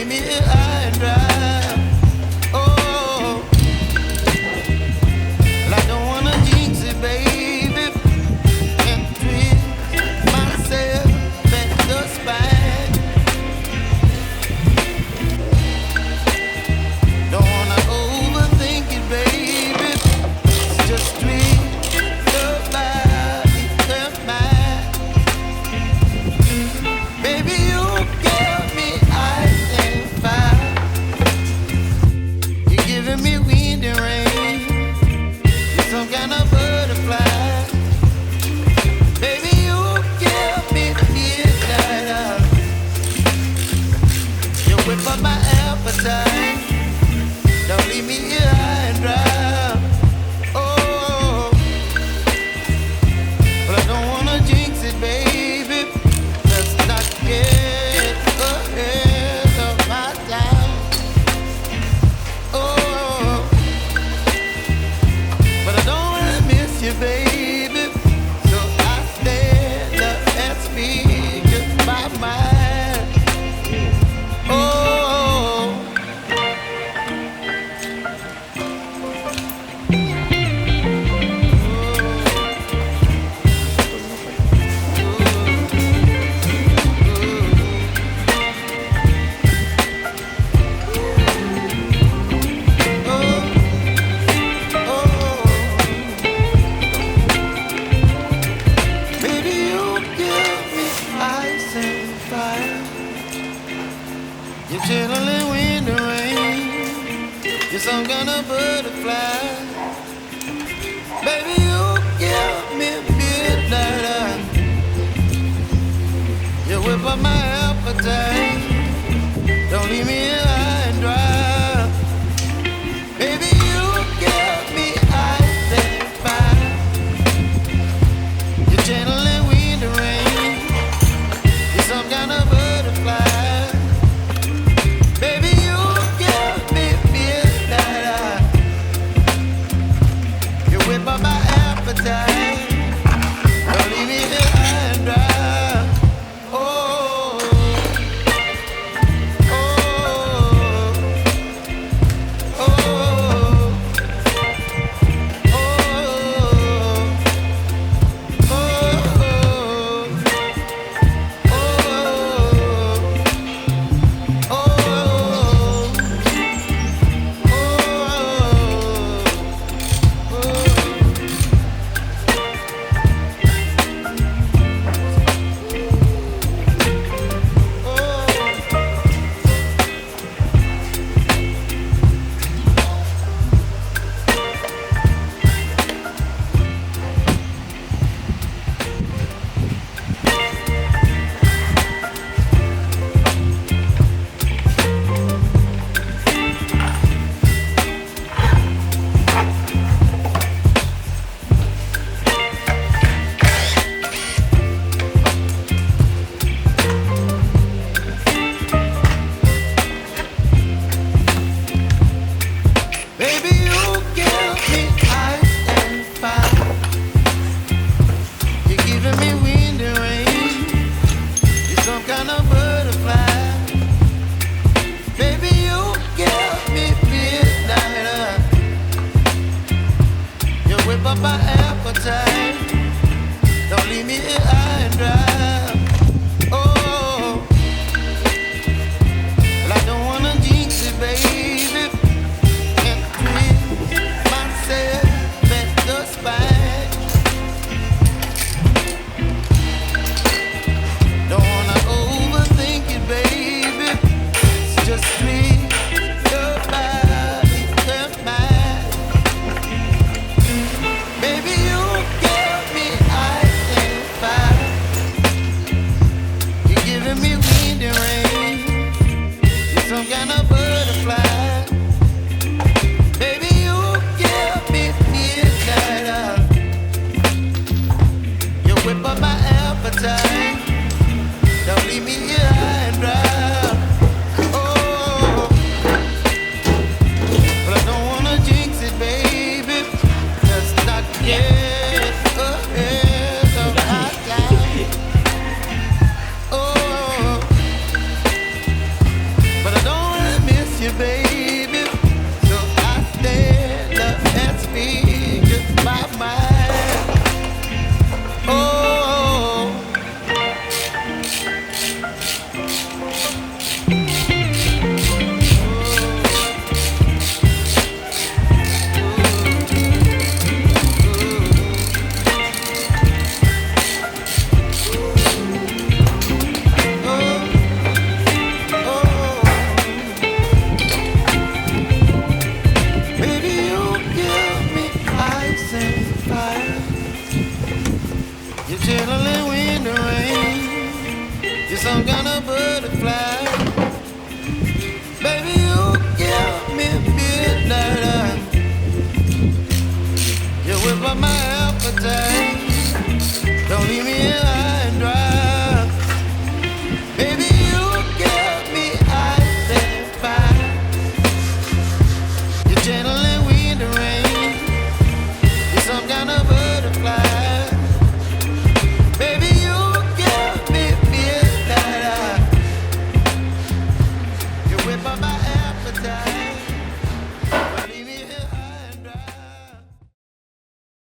leave me high and dry. Oh, well, I don't wanna jinx it, baby, and twist myself at the spine. Don't wanna overthink it, baby. It's just twist your body and mine. Baby, you give me ice and fire. You're giving me wind and rain. You're some kind of butterfly. Baby, you give me midnight. You whip up my appetite. Don't leave me here high and dry. Oh, but I don't wanna jinx it, baby. Let's not get ahead of my time. Oh, but I don't wanna miss you, baby. So I stand up and speak just my mind. Oh, baby, you give me ice and fire. You're chilling wind and rain. You're some kind of butterfly. Baby, you give me midnight. You whip up my appetite. Don't leave me high and dry. Baby, you give me ice and fire. You're channeling wind and rain. You're some kind of butterfly. Baby, you give me midnight. You whip up my appetite. Don't leave me here high and dry. Oh, oh, oh, baby, you give me ice and fire. You're giving me wind and rain. You're some kind of butterfly. Baby, you give me midnight. You whip up my appetite. Don't leave me here high and dry. Oh, well, I don't wanna jinx it, baby, and twist myself at the spine. Don't wanna overthink it, baby. It's just twist your body and mine. Baby, you give me ice and fire. You're giving me wind and rain. You're some kind of butterfly. Baby, you give me midnight. You whip up my appetite. Don't leave me here high and dry. Oh, you, baby.